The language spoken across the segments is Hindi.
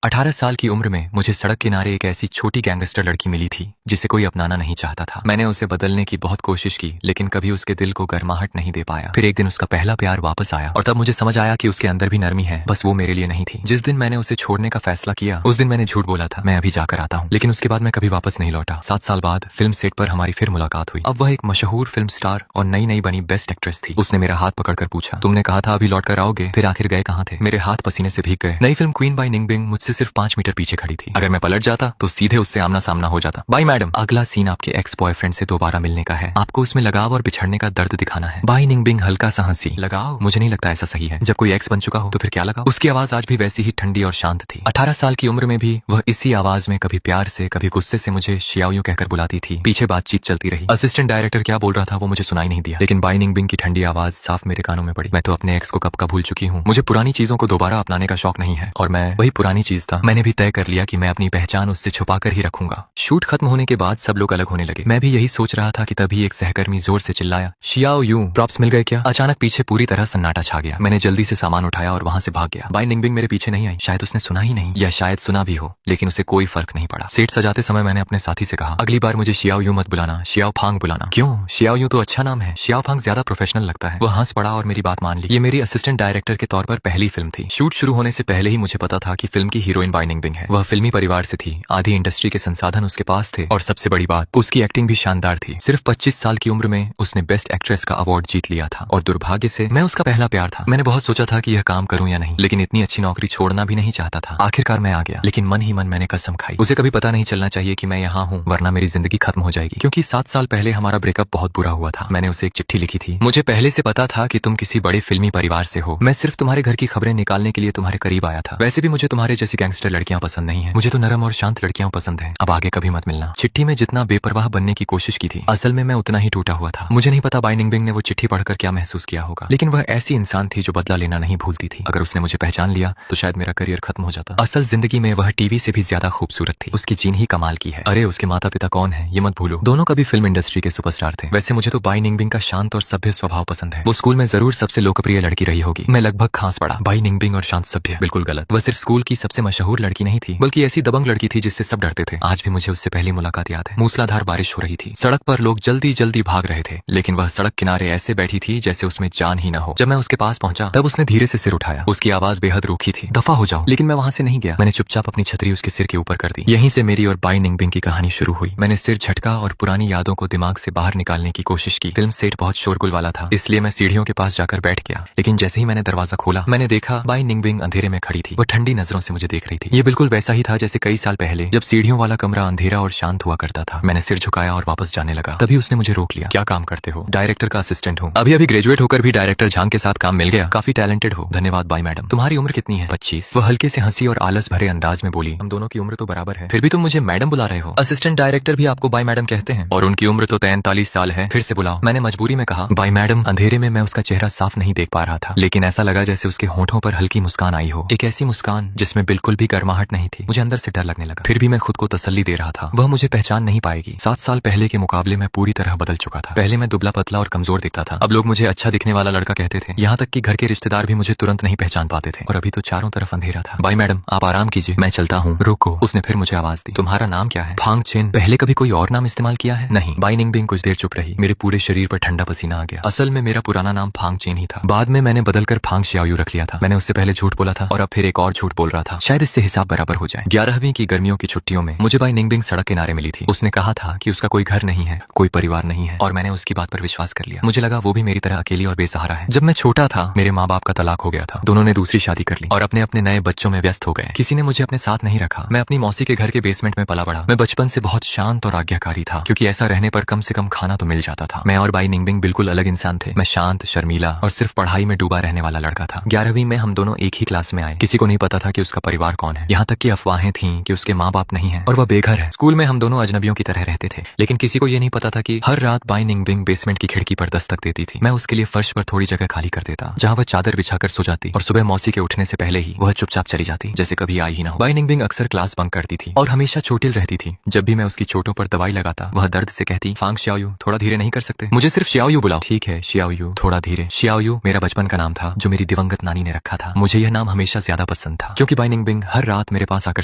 18 साल की उम्र में मुझे सड़क किनारे एक ऐसी छोटी गैंगस्टर लड़की मिली थी जिसे कोई अपनाना नहीं चाहता था। मैंने उसे बदलने की बहुत कोशिश की, लेकिन कभी उसके दिल को गर्माहट नहीं दे पाया। फिर एक दिन उसका पहला प्यार वापस आया और तब मुझे समझ आया कि उसके अंदर भी नरमी है, बस वो मेरे लिए नहीं थी। जिस दिन मैंने उसे छोड़ने का फैसला किया उस दिन मैंने झूठ बोला था, मैं अभी जाकर आता हूँ, लेकिन उसके बाद मैं कभी वापस नहीं लौटा। 7 साल बाद फिल्म सेट पर हमारी फिर मुलाकात हुई। अब वह एक मशहूर फिल्म स्टार और नई नई बनी बेस्ट एक्ट्रेस थी। उसने मेरा हाथ पकड़कर पूछा, तुमने कहा था अभी लौट कर आओगे, फिर आखिर गए कहाँ थे? मेरे हाथ पसीने से भीग गए। नई फिल्म क्वीन बाई निंगबिंग मुझसे सिर्फ 5 मीटर पीछे खड़ी थी। अगर मैं पलट जाता तो सीधे उससे आमना सामना हो जाता। बाय मैडम, अगला सीन आपके एक्स बॉयफ्रेंड से दोबारा मिलने का है। आपको उसमें लगाव और बिछड़ने का दर्द दिखाना है। बाय निंगबिंग हल्का सा हंसी। लगाव? मुझे नहीं लगता ऐसा सही है। जब कोई एक्स बन चुका हो तो फिर क्या लगाव? उसकी आवाज आज भी वैसी ही ठंडी और शांत थी। 18 साल की उम्र में भी वह इसी आवाज में कभी प्यार से कभी गुस्से से मुझे शियाओयू कहकर बुलाती थी। पीछे बातचीत चलती रही। असिस्टेंट डायरेक्टर क्या बोल रहा था वो मुझे सुनाई नहीं दिया, लेकिन बाय निंगबिंग की ठंडी आवाज साफ मेरे कानों में पड़ी। मैं तो अपने एक्स को कब का भूल चुकी हूँ। मुझे पुरानी चीजों को दोबारा अपनाने का शौक नहीं है और मैं वही पुरानी चीज था। मैंने भी तय कर लिया कि मैं अपनी पहचान उससे छुपा कर ही रखूंगा। शूट खत्म होने के बाद सब लोग अलग होने लगे। मैं भी यही सोच रहा था कि तभी एक सहकर्मी जोर से चिल्लाया, शियाओयू, प्रॉप्स मिल गए क्या? अचानक पीछे पूरी तरह सन्नाटा छा गया। मैंने जल्दी से सामान उठाया और वहां से भाग गया। बाय निंगबिंग मेरे पीछे नहीं आई। शायद उसने सुना ही नहीं, या शायद सुना भी हो, लेकिन उसे कोई फर्क नहीं पड़ा। सेट सजाते समय मैंने अपने साथी से कहा, अगली बार मुझे शियाओयू मत बुलाना, शियाओ फांग बुलाना। क्यों? शियाओयू तो अच्छा नाम है। शियाओ फांग ज्यादा प्रोफेशनल लगता है। वह हंस पड़ा और मेरी बात मान ली। ये मेरी असिस्टेंट डायरेक्टर के तौर पर पहली फिल्म थी। शूट शुरू होने से पहले ही मुझे पता था कि फिल्म की हीरोइन बाय निंगबिंग है। वह फिल्मी परिवार से थी, आधी इंडस्ट्री के संसाधन उसके पास थे और सबसे बड़ी बात, उसकी एक्टिंग भी शानदार थी। सिर्फ 25 साल की उम्र में उसने बेस्ट एक्ट्रेस का अवार्ड जीत लिया था और दुर्भाग्य से मैं उसका पहला प्यार था। मैंने बहुत सोचा था कि यह काम करूं या नहीं, लेकिन इतनी अच्छी नौकरी छोड़ना भी नहीं चाहता था। आखिरकार मैं आ गया, लेकिन मन ही मन मैंने कसम खाई, उसे कभी पता नहीं चलना चाहिए कि मैं यहाँ हूँ, वरना मेरी जिंदगी खत्म हो जाएगी। क्योंकि 7 साल पहले हमारा ब्रेकअप बहुत बुरा हुआ था। मैंने उसे एक चिट्ठी लिखी थी, मुझे पहले से पता था कि तुम किसी बड़े फिल्मी परिवार से हो। मैं सिर्फ तुम्हारे घर की खबरें निकालने के लिए तुम्हारे करीब आया था। वैसे भी मुझे तुम्हारे जैसी गैंगस्टर लड़कियां पसंद नहीं है। मुझे तो नरम और शांत लड़कियां पसंद है। अब आगे कभी मत मिलना। चिट्ठी में जितना बेपरवाह बनने की कोशिश की थी, असल में मैं उतना ही टूटा हुआ था। मुझे नहीं पता बाय निंगबिंग ने वो चिट्ठी पढ़कर क्या महसूस किया होगा, लेकिन वह ऐसी इंसान थी जो बदला लेना नहीं भूलती थी। अगर उसने मुझे पहचान लिया तो शायद मेरा करियर खत्म हो जाता। असल जिंदगी में वह टीवी से भी ज्यादा खूबसूरत थी। उसकी जीन ही कमाल की है। अरे उसके माता पिता कौन है ये मत भूलो। दोनों कभी फिल्म इंडस्ट्री के सुपरस्टार थे। वैसे मुझे तो बाय निंगबिंग का शांत और सभ्य स्वभाव पसंद है। वो स्कूल में जरूर सबसे लोकप्रिय लड़की रही होगी। मैं लगभग खांस पड़ा। बाय निंगबिंग और शांत सभ्य, बिल्कुल गलत। वह सिर्फ स्कूल की सबसे मशहूर लड़की नहीं थी, बल्कि ऐसी दबंग लड़की थी जिससे सब डरते थे। आज भी मुझे उससे पहली मुलाकात याद है। मूसलाधार बारिश हो रही थी, सड़क पर लोग जल्दी जल्दी भाग रहे थे, लेकिन वह सड़क किनारे ऐसे बैठी थी जैसे उसमें जान ही न हो। जब मैं उसके पास पहुंचा तब उसने धीरे से सिर उठाया। उसकी आवाज बेहद रूखी थी, दफा हो जाओ। लेकिन मैं वहां से नहीं गया। मैंने चुपचाप अपनी छतरी उसके सिर के ऊपर कर दी। यहीं से मेरी और बाय निंगबिंग की कहानी शुरू हुई। मैंने सिर झटका और पुरानी यादों को दिमाग से बाहर निकालने की कोशिश की। फिल्म सेट बहुत शोरगुल वाला था, इसलिए मैं सीढ़ियों के पास जाकर बैठ गया। लेकिन जैसे ही मैंने दरवाजा खोला मैंने देखा बाय निंगबिंग अंधेरे में खड़ी थी। वो ठंडी नजरों से मुझे देख रही थी। ये बिल्कुल वैसा ही था जैसे कई साल पहले जब सीढ़ियों वाला कमरा अंधेरा और शांत हुआ करता था। मैंने सिर झुकाया और वापस जाने लगा। तभी उसने मुझे रोक लिया। क्या काम करते हो? डायरेक्टर का असिस्टेंट हूँ। अभी अभी ग्रेजुएट होकर भी डायरेक्टर झांग के साथ काम मिल गया। काफी टैलेंटेड हो। धन्यवाद बाय मैडम। तुम्हारी उम्र कितनी है? 25। वो हल्के से हंसी और आलस भरे अंदाज में बोली, हम दोनों की उम्र तो बराबर है, फिर भी तुम मुझे मैडम बुला रहे हो। असिस्टेंट डायरेक्टर भी आपको बाय मैडम कहते हैं और उनकी उम्र तो 43 साल है। फिर से बुलाओ। मैंने मजबूरी में कहा बाय मैडम। अंधेरे में मैं उसका चेहरा साफ नहीं देख पा रहा था, लेकिन ऐसा लगा जैसे उसके होंठों पर हल्की मुस्कान आई हो। एक ऐसी मुस्कान जिसमें बिल्कुल भी गर्माहट नहीं थी। मुझे अंदर से डर लगने लगा। फिर भी मैं खुद को तसल्ली दे रहा था, वह मुझे पहचान नहीं पाएगी। 7 साल पहले के मुकाबले मैं पूरी तरह बदल चुका था। पहले मैं दुबला पतला और कमजोर दिखता था, अब लोग मुझे अच्छा दिखने वाला लड़का कहते थे। यहाँ तक कि घर के रिश्तेदार भी मुझे तुरंत नहीं पहचान पाते थे। और अभी तो चारों तरफ अंधेरा था। बाय मैडम आप आराम कीजिए, मैं चलता हूँ। रुको, उसने फिर मुझे आवाज दी। तुम्हारा नाम क्या है? फांग चेन। पहले कभी कोई और नाम इस्तेमाल किया है? नहीं। बाय निंगबिंग कुछ देर चुप रही। मेरे पूरे शरीर पर ठंडा पसीना आ गया। असल में मेरा पुराना नाम फांग चेन ही था, बाद में मैंने बदलकर फांग शियाओयू रख लिया था। मैंने उससे पहले झूठ बोला था और अब फिर एक और झूठ बोल रहा था, शायद इससे हिसाब बराबर हो जाए। 11वीं की गर्मियों की छुट्टियों में मुझे बाय निंगबिंग सड़क किनारे मिली थी। उसने कहा था कि उसका कोई घर नहीं है, कोई परिवार नहीं है, और मैंने उसकी बात पर विश्वास कर लिया। मुझे लगा वो भी मेरी तरह अकेली और बेसहारा है। जब मैं छोटा था मेरे माँ बाप का तलाक हो गया था। दोनों ने दूसरी शादी कर ली और अपने अपने नए बच्चों में व्यस्त हो गए। किसी ने मुझे अपने साथ नहीं रखा। मैं अपनी मौसी के घर के बेसमेंट में पला बड़ा। मैं बचपन से बहुत शांत और आज्ञाकारी था, क्योंकि ऐसा रहने पर कम से कम खाना तो मिल जाता था। मैं और बाय निंगबिंग बिल्कुल अलग इंसान थे। मैं शांत, शर्मीला और सिर्फ पढ़ाई में डूबा रहने वाला लड़का था। 11वीं में हम दोनों एक ही क्लास में आए। किसी को नहीं पता था कि उसका परिवार कौन है। यहाँ तक कि अफवाहें थीं कि उसके माँ बाप नहीं है और वह बेघर है। स्कूल में हम दोनों अजनबियों की तरह रहते थे, लेकिन किसी को ये नहीं पता था कि हर रात बाय निंगबिंग बेसमेंट की खिड़की पर दस्तक देती थी। मैं उसके लिए फर्श पर थोड़ी जगह खाली कर देता, जहाँ वह चादर बिछाकर सो जाती, और सुबह मौसी के उठने से पहले ही वह चुपचाप चली जाती, जैसे कभी आई ही ना हो। बाय निंगबिंग अक्सर क्लास बंक करती थी और हमेशा चोटिल रहती थी। जब भी मैं उसकी चोटों पर दवाई लगाता वह दर्द से कहती, फांग शियाओयू थोड़ा धीरे नहीं कर सकते? मुझे सिर्फ शियाओयू बुलाओ। ठीक है शियाओयू, थोड़ा धीरे। शियाओयू मेरा बचपन का नाम था जो मेरी दिवंगत नानी ने रखा था। मुझे यह नाम हमेशा ज्यादा पसंद था क्योंकि बाय निंगबिंग निंगबिंग हर रात मेरे पास आकर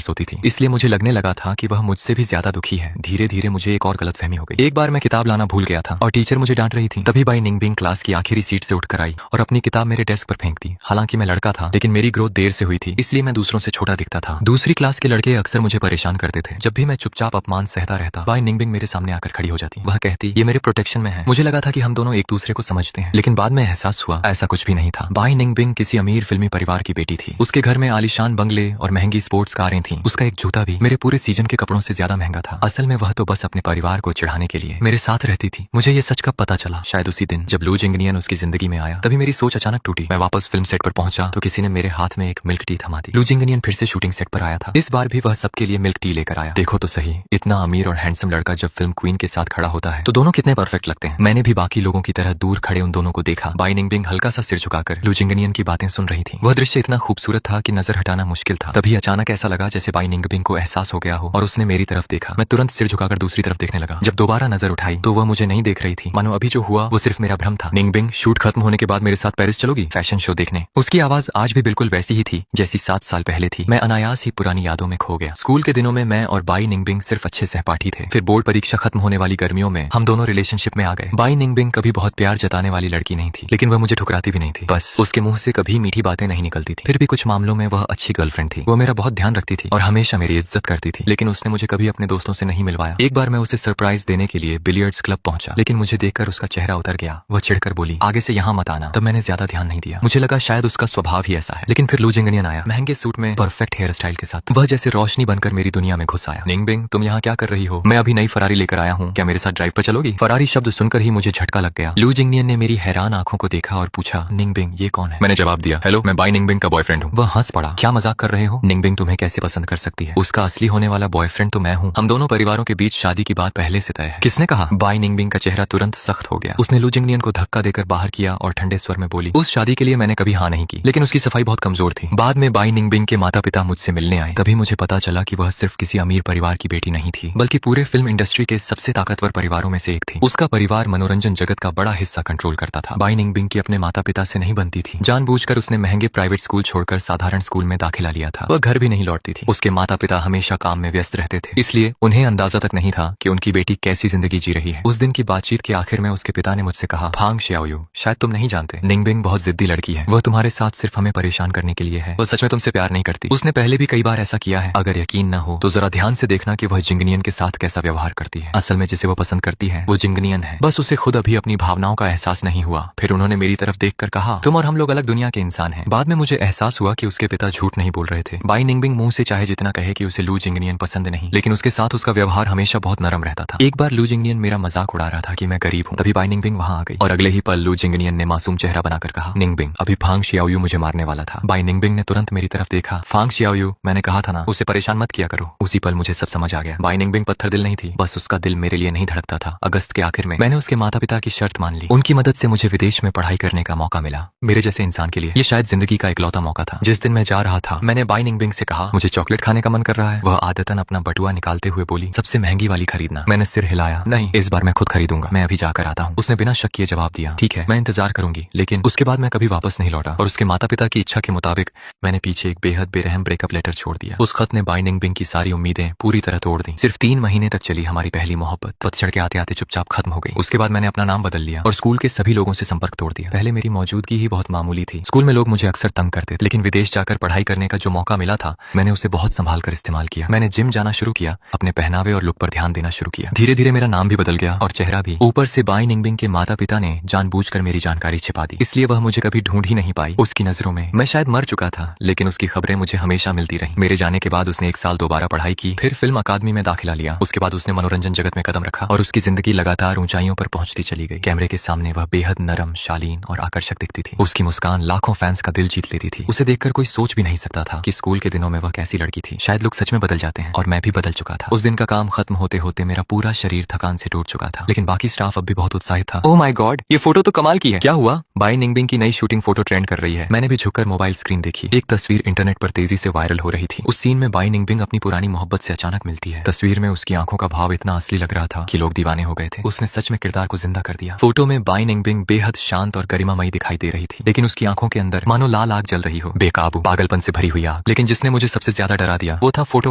सोती थी, इसलिए मुझे लगने लगा था कि वह मुझसे भी ज्यादा दुखी है। धीरे धीरे मुझे एक और गलतफहमी हो गई। एक बार मैं किताब लाना भूल गया था और टीचर मुझे डांट रही थी। तभी बाई निंगबिंग क्लास की आखिरी सीट से उठकर आई और अपनी किताब मेरे डेस्क पर फेंक दी। हालांकि मैं लड़का था, लेकिन मेरी ग्रोथ देर से हुई थी, इसलिए मैं दूसरों से छोटा दिखता था। दूसरी क्लास के लड़के अक्सर मुझे परेशान करते थे। जब भी मैं चुपचाप अपमान सहता रहता, बाई निंगबिंग मेरे सामने आकर खड़ी हो जाती। वह कहती, ये मेरे प्रोटेक्शन में है। मुझे लगा था कि हम दोनों एक दूसरे को समझते हैं, लेकिन बाद में एहसास हुआ ऐसा कुछ भी नहीं था। बाई निंगबिंग किसी अमीर फिल्मी परिवार की बेटी थी। उसके घर में आलीशान बंगले और महंगी स्पोर्ट्स कारें थीं। उसका एक जूता भी मेरे पूरे सीजन के कपड़ों से ज्यादा महंगा था। असल में वह तो बस अपने परिवार को चिढ़ाने के लिए मेरे साथ रहती थी। मुझे ये सच कब पता चला? शायद उसी दिन जब लू जिंगनियन उसकी जिंदगी में आया। तभी मेरी सोच अचानक टूटी। मैं वापस फिल्म सेट पर पहुंचा तो किसी ने मेरे हाथ में एक मिल्क टी थमा दी। लू जिंगनियन फिर से शूटिंग सेट पर आया था। इस बार भी वह सबके लिए मिल्क टी लेकर आया। देखो तो सही, इतना अमीर और हैंडसम लड़का जब फिल्म क्वीन के साथ खड़ा होता है तो दोनों कितने परफेक्ट लगते हैं। मैंने भी बाकी लोगों की तरह दूर खड़े उन दोनों को देखा। बाई निंगबिंग हल्का सा सिर झुकाकर लू जिंगनियन की बातें सुन रही थी। वह दृश्य इतना खूबसूरत था कि नजर हटाना मुश्किल था। तभी अचानक ऐसा लगा जैसे बाई निंगबिंग को एहसास हो गया हो और उसने मेरी तरफ देखा। मैं तुरंत सिर झुकाकर दूसरी तरफ देखने लगा। जब दोबारा नजर उठाई तो वह मुझे नहीं देख रही थी। मानो अभी जो हुआ वो सिर्फ मेरा भ्रम था। निंगबिंग, शूट खत्म होने के बाद मेरे साथ पेरिस चलोगी फैशन शो देखने? उसकी आवाज आज भी बिल्कुल वैसी ही थी जैसी 7 साल पहले थी। मैं अनायास ही पुरानी यादों में खो गया। स्कूल के दिनों में मैं और बाई निंगबिंग सिर्फ अच्छे सहपाठी थे। फिर बोर्ड परीक्षा खत्म होने वाली गर्मियों में हम दोनों रिलेशनशिप में आ गए। बाई निंगबिंग कभी बहुत प्यार जताने वाली लड़की नहीं थी, लेकिन वह मुझे ठुकराती भी नहीं थी। बस उसके मुंह से कभी मीठी बातें नहीं निकलती थी। फिर भी कुछ मामलों में वह अच्छी गर्लफ्रेंड थी। वो मेरा बहुत ध्यान रखती थी और हमेशा मेरी इज्जत करती थी, लेकिन उसने मुझे कभी अपने दोस्तों से नहीं मिलवाया। एक बार मैं उसे सरप्राइज देने के लिए बिलियर्ड्स क्लब पहुंचा, लेकिन मुझे देखकर उसका चेहरा उतर गया। वह चिढ़कर बोली, आगे से यहाँ मत आना। तब मैंने ज्यादा ध्यान नहीं दिया। मुझे लगा शायद उसका स्वभाव ही ऐसा है। लेकिन फिर लू जिंगनियन आया, महंगे सूट में, परफेक्ट हेयर स्टाइल के साथ। वह जैसे रोशनी बनकर मेरी दुनिया में घुस आया। निंगबिंग, तुम यहाँ क्या कर रही हो? मैं अभी नई फरारी लेकर आया हूँ, क्या मेरे साथ ड्राइव पर चलोगी? फरारी शब्द सुनकर ही मुझे झटका लग गया। लू जिंगनियन ने मेरी हैरान आंखों को देखा और पूछा, निंगबिंग ये कौन है? मैंने जवाब दिया, हेलो, मैं बाई निंगबिंग का बॉयफ्रेंड हूँ। वह हंस पड़ा, क्या मजाक कर रहे हो? निंगबिंग तुम्हें कैसे पसंद कर सकती है? उसका असली होने वाला बॉयफ्रेंड तो मैं हूँ। हम दोनों परिवारों के बीच शादी की बात पहले से तय है। किसने कहा? बाई निंगबिंग का चेहरा तुरंत सख्त हो गया। उसने लू जिंगनियन को धक्का देकर बाहर किया और ठंडे स्वर में बोली, उस शादी के लिए मैंने कभी हाँ नहीं की, लेकिन उसकी सफाई बहुत कमजोर थी। बाद में बाई निंगबिंग के माता पिता मुझसे मिलने आए। तभी मुझे पता चला कि वह सिर्फ किसी अमीर परिवार की बेटी नहीं थी, बल्कि पूरे फिल्म इंडस्ट्री के सबसे ताकतवर परिवारों में से एक थी। उसका परिवार मनोरंजन जगत का बड़ा हिस्सा कंट्रोल करता था। बाई निंगबिंग की अपने माता पिता से नहीं बनती थी। जानबूझकर उसने महंगे प्राइवेट स्कूल छोड़कर साधारण स्कूल में दाखिला लिया था। वह घर भी नहीं लौटती थी। उसके माता पिता हमेशा काम में व्यस्त रहते थे, इसलिए उन्हें अंदाजा तक नहीं था कि उनकी बेटी कैसी जिंदगी जी रही है। उस दिन की बातचीत के आखिर में उसके पिता ने मुझसे कहा, फांग शियाओयू, शायद तुम नहीं जानते, निंगबिंग बहुत जिद्दी लड़की है। वह तुम्हारे साथ सिर्फ हमें परेशान करने के लिए है। वह सच में तुमसे प्यार नहीं करती। उसने पहले भी कई बार ऐसा किया है। अगर यकीन न हो तो जरा ध्यान से देखना कि वह जिंगनियन के साथ कैसा व्यवहार करती है। असल में जिसे वो पसंद करती है वो जिंगनियन है। बस उसे खुद अभी अपनी भावनाओं का एहसास नहीं हुआ। फिर उन्होंने मेरी तरफ देखकर कहा, तुम और हम लोग अलग दुनिया के इंसान हैं। बाद में मुझे एहसास हुआ कि उसके पिता झूठ नहीं बोल रहे थे। बाई निंगबिंग मुंह से चाहे जितना कहे कि उसे लू जिंगनियन पसंद नहीं, लेकिन उसके साथ उसका व्यवहार हमेशा बहुत नरम रहता था। एक बार लू जिंगनियन मेरा मजाक उड़ा रहा था कि मैं गरीब हूँ। तभी बाई निंगबिंग वहाँ आ गई और अगले ही पल लू जिंगनियन ने मासूम चेहरा बनाकर कहा, निंगबिंग, अभी फांग शियाओयू मुझे मारने वाला था। बाई निंगबिंग ने तुरंत मेरी तरफ देखा, फांग शियाओयू, मैंने कहा था ना, उसे परेशान मत किया करो। उसी पल मुझे सब समझ आ गया। बाई निंगबिंग पत्थर दिल नहीं थी, बस उसका दिल मेरे लिए नहीं धड़कता था। अगस्त के आखिर में मैंने उसके माता पिता की शर्त मान ली। उनकी मदद से मुझे विदेश में पढ़ाई करने का मौका मिला। मेरे जैसे इंसान के लिए ये शायद जिंदगी का इकलौता मौका था। जिस दिन मैं जा रहा था मैंने बाई निंगबिंग से कहा, मुझे चॉकलेट खाने का मन कर रहा है। वह आदतन अपना बटुआ निकालते हुए बोली, सबसे महंगी वाली खरीदना। मैंने सिर हिलाया, नहीं, इस बार मैं खुद खरीदूंगा, मैं अभी जाकर आता हूँ। उसने बिना शक किए जवाब दिया, ठीक है, मैं इंतजार करूंगी। लेकिन उसके बाद मैं कभी वापस नहीं लौटा और उसके माता पिता की इच्छा के मुताबिक मैंने पीछे एक बेहद बेरहम ब्रेकअप लेटर छोड़ दिया। उस खत ने बाई निंगबिंग की सारी उम्मीदें पूरी तरह तोड़ दी। सिर्फ 3 महीने तक चली हमारी पहली मोहब्बत पतझड़ के आते आते चुपचाप खत्म हो गई। उसके बाद मैंने अपना नाम बदल लिया और स्कूल के सभी लोगों से संपर्क तोड़ दिया। पहले मेरी मौजूदगी ही बहुत मामूली थी। स्कूल में लोग मुझे अक्सर तंग करते थे, लेकिन विदेश जाकर पढ़ाई करने का जो मौका मिला था मैंने उसे बहुत संभाल कर इस्तेमाल किया। मैंने जिम जाना शुरू किया, अपने पहनावे और लुक पर ध्यान देना शुरू किया। धीरे धीरे मेरा नाम भी बदल गया और चेहरा भी। ऊपर से बाई निंगबिंग के माता पिता ने जानबूझकर मेरी जानकारी छिपा दी, इसलिए वह मुझे कभी ढूंढ ही नहीं पाई। उसकी नजरों में मैं शायद मर चुका था, लेकिन उसकी खबरें मुझे हमेशा मिलती रही। मेरे जाने के बाद उसने 1 साल दोबारा पढ़ाई की, फिर फिल्म अकादमी में दाखिला लिया। उसके बाद उसने मनोरंजन जगत में कदम रखा और उसकी जिंदगी लगातार ऊंचाइयों पर पहुंचती चली गई। कैमरे के सामने वह बेहद नरम, शालीन और आकर्षक दिखती थी। उसकी मुस्कान लाखों फैंस का दिल जीत लेती थी। उसे देखकर कोई सोच भी नहीं सकता था कि स्कूल के दिनों में वह कैसी लड़की थी। शायद लोग सच में बदल जाते हैं और मैं भी बदल चुका था। उस दिन का काम खत्म होते होते मेरा पूरा शरीर थकान से टूट चुका था, लेकिन बाकी स्टाफ अब भी बहुत उत्साहित था। ओह माय गॉड, ये फोटो तो कमाल की है। क्या हुआ? बाई निंगबिंग की नई शूटिंग फोटो ट्रेंड कर रही है। मैंने भी झुककर मोबाइल स्क्रीन देखी। एक तस्वीर इंटरनेट पर तेजी से वायरल हो रही थी। उस सीन में बाई निंगबिंग अपनी पुरानी मोहब्बत से अचानक मिलती है। तस्वीर में उसकी आंखों का भाव इतना असली लग रहा था कि लोग दीवाने हो गए थे। उसने सच में किरदार को जिंदा कर दिया। फोटो में बाई निंगबिंग बेहद शांत और गरिमामयी दिखाई दे रही थी, लेकिन उसकी आंखों के अंदर मानो लाल आग जल रही हो, बेकाबू पागलपन से भरी हुई आग। दाग। लेकिन जिसने मुझे सबसे ज्यादा डरा दिया वो था फोटो